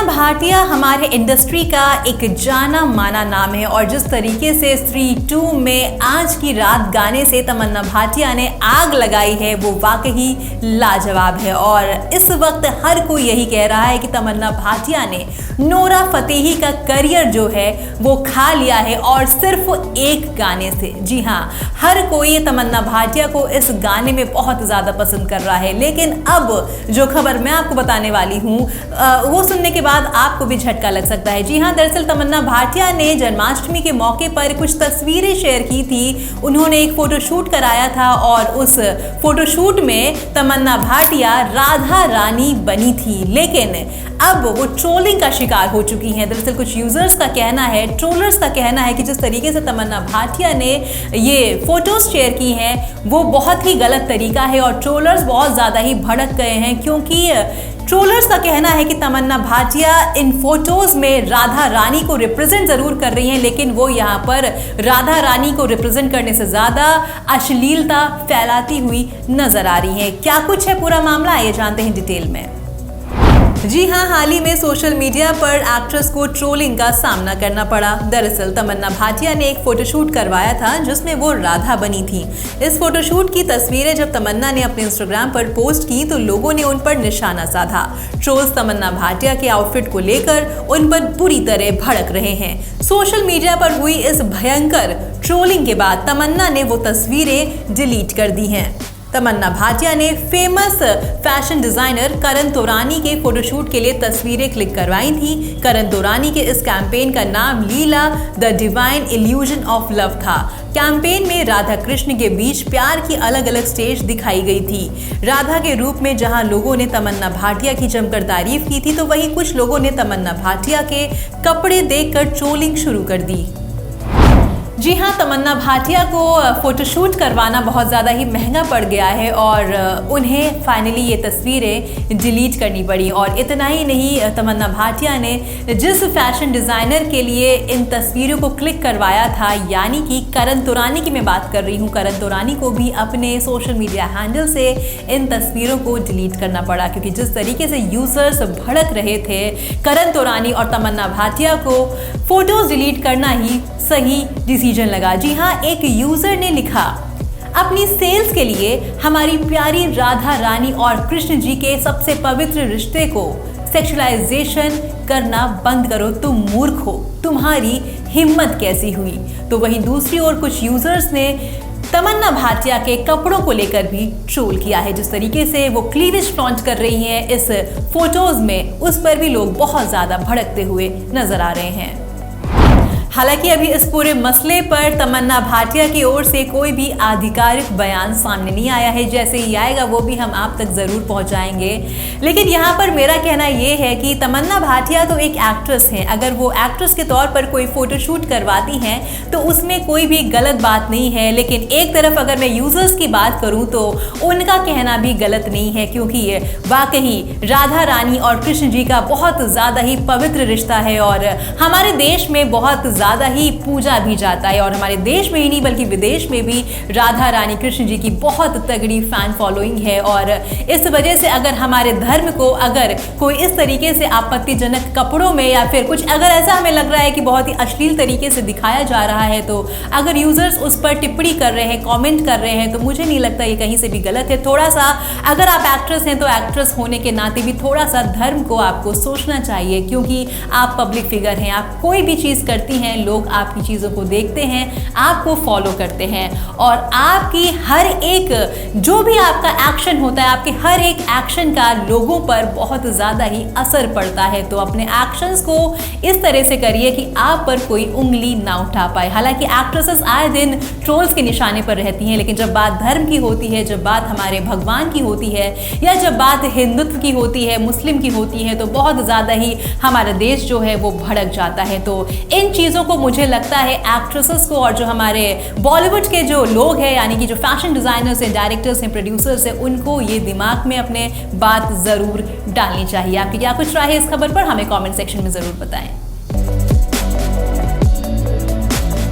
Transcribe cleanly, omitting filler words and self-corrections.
भाटिया हमारे इंडस्ट्री का एक जाना माना नाम है और जिस तरीके से स्त्री 2 में आज की रात गाने से तमन्ना भाटिया ने आग लगाई है वो वाकई लाजवाब है। और इस वक्त हर कोई यही कह रहा है कि तमन्ना भाटिया ने नोरा फतेही का करियर जो है वो खा लिया है और सिर्फ एक गाने से। जी हाँ, हर कोई तमन्ना भाटिया को इस गाने में बहुत ज़्यादा पसंद कर रहा है। लेकिन अब जो खबर मैं आपको बताने वाली हूँ वो सुनने के बाद आपको भी झटका लग सकता है। जी हाँ, दरअसल तमन्ना भाटिया ने जन्माष्टमी के मौके पर कुछ तस्वीरें शेयर की थी। उन्होंने एक फोटोशूट कराया था और उस फोटोशूट में तमन्ना भाटिया राधा रानी बनी थी, लेकिन अब वो ट्रोलिंग का शिकार हो चुकी हैं। दरअसल कुछ यूजर्स का कहना है, ट्रोलर्स का कहना है कि जिस तरीके से तमन्ना भाटिया ने ये फोटोज शेयर की हैं वो बहुत ही गलत तरीका है और ट्रोलर्स बहुत ज़्यादा ही भड़क गए हैं, क्योंकि ट्रोलर्स का कहना है कि तमन्ना भाटिया इन फोटोज में राधा रानी को रिप्रेजेंट जरूर कर रही हैं, लेकिन वो यहाँ पर राधा रानी को रिप्रेजेंट करने से ज़्यादा अश्लीलता फैलाती हुई नजर आ रही हैं। क्या कुछ है पूरा मामला, आइए जानते हैं डिटेल में। जी हाँ, हाल ही में सोशल मीडिया पर एक्ट्रेस को ट्रोलिंग का सामना करना पड़ा। दरअसल तमन्ना भाटिया ने एक फोटोशूट करवाया था जिसमें वो राधा बनी थी। इस फोटोशूट की तस्वीरें जब तमन्ना ने अपने इंस्टाग्राम पर पोस्ट की तो लोगों ने उन पर निशाना साधा। ट्रोल्स तमन्ना भाटिया के आउटफिट को लेकर उन पर बुरी तरह भड़क रहे हैं। सोशल मीडिया पर हुई इस भयंकर ट्रोलिंग के बाद तमन्ना ने वो तस्वीरें डिलीट कर दी हैं। तमन्ना भाटिया ने फेमस फैशन डिजाइनर करण तोरानी के फोटोशूट के लिए तस्वीरें क्लिक करवाई थी। करण तोरानी के इस कैंपेन का नाम Leela the divine illusion of love था। कैंपेन में राधा कृष्ण के बीच प्यार की अलग अलग स्टेज दिखाई गई थी। राधा के रूप में जहां लोगों ने तमन्ना भाटिया की जमकर तारीफ की थी, तो वहीं कुछ लोगों ने तमन्ना भाटिया के कपड़े देखकर ट्रोलिंग शुरू कर दी। जी हाँ, तमन्ना भाटिया को फोटोशूट करवाना बहुत ज़्यादा ही महंगा पड़ गया है और उन्हें फाइनली ये तस्वीरें डिलीट करनी पड़ी। और इतना ही नहीं, तमन्ना भाटिया ने जिस फैशन डिज़ाइनर के लिए इन तस्वीरों को क्लिक करवाया था, यानी कि करण तोरानी की मैं बात कर रही हूँ, करण तोरानी को भी अपने सोशल मीडिया हैंडल से इन तस्वीरों को डिलीट करना पड़ा, क्योंकि जिस तरीके से यूज़र्स भड़क रहे थे करण तोरानी और तमन्ना भाटिया को फोटोज़ डिलीट करना ही सही डिसीजन लगा। जी हाँ, एक यूजर ने लिखा, अपनी सेल्स के लिए हमारी प्यारी राधा रानी और कृष्ण जी के सबसे पवित्र रिश्ते को सेक्सुअलाइजेशन करना बंद करो, तुम मूर्ख हो, तुम्हारी हिम्मत कैसी हुई। तो वहीं दूसरी ओर कुछ यूजर्स ने तमन्ना भाटिया के कपड़ों को लेकर भी ट्रोल किया है। जिस तरीके से वो क्लीवेज फ्लॉन्ट कर रही हैं इस फोटोज में, उस पर भी लोग बहुत ज्यादा भड़कते हुए नजर आ रहे हैं। हालांकि अभी इस पूरे मसले पर तमन्ना भाटिया की ओर से कोई भी आधिकारिक बयान सामने नहीं आया है। जैसे ही आएगा वो भी हम आप तक ज़रूर पहुंचाएंगे। लेकिन यहाँ पर मेरा कहना ये है कि तमन्ना भाटिया तो एक एक्ट्रेस हैं। अगर वो एक्ट्रेस के तौर पर कोई फोटोशूट करवाती हैं तो उसमें कोई भी गलत बात नहीं है। लेकिन एक तरफ अगर मैं यूज़र्स की बात करूँ तो उनका कहना भी गलत नहीं है, क्योंकि ये वाकई राधा रानी और कृष्ण जी का बहुत ज़्यादा ही पवित्र रिश्ता है और हमारे देश में बहुत ज़्यादा ही पूजा भी जाता है। और हमारे देश में ही नहीं बल्कि विदेश में भी राधा रानी कृष्ण जी की बहुत तगड़ी फैन फॉलोइंग है। और इस वजह से अगर हमारे धर्म को अगर कोई इस तरीके से आपत्तिजनक कपड़ों में या फिर कुछ अगर ऐसा हमें लग रहा है कि बहुत ही अश्लील तरीके से दिखाया जा रहा है, तो अगर यूजर्स उस पर टिप्पणी कर रहे हैं, कॉमेंट कर रहे हैं, तो मुझे नहीं लगता ये कहीं से भी गलत है। थोड़ा सा अगर आप एक्ट्रेस हैं तो एक्ट्रेस होने के नाते भी थोड़ा सा धर्म को आपको सोचना चाहिए, क्योंकि आप पब्लिक फिगर हैं। आप कोई भी चीज़ करती हैं, लोग आपकी चीज़ों को देखते हैं, आपको फॉलो करते हैं और आपकी हर एक जो भी आपका एक्शन होता है, आपके हर एक एक्शन का लोगों पर बहुत ज़्यादा ही असर पड़ता है। तो अपने एक्शंस को इस तरह से करिए कि आप पर कोई उंगली ना उठा पाए। हालांकि एक्ट्रेसेस आए दिन ट्रोल्स के निशाने पर रहती हैं, लेकिन जब बात धर्म की होती है, जब बात हमारे भगवान की होती है या जब बात हिंदुत्व की होती है, मुस्लिम की होती है, तो बहुत ज़्यादा ही हमारा देश जो है वो भड़क जाता है। तो इन चीज़ों को मुझे लगता है एक्ट्रेसेस को और जो हमारे बॉलीवुड के जो लोग हैं, यानी कि जो फैशन डिजाइनर्स हैं, डायरेक्टर्स हैं, प्रोड्यूसर्स हैं, उनको ये दिमाग में अपने बात ज़रूर डालनी चाहिए। आपकी क्या कुछ राय है इस खबर पर, हमें कमेंट सेक्शन में ज़रूर बताएं।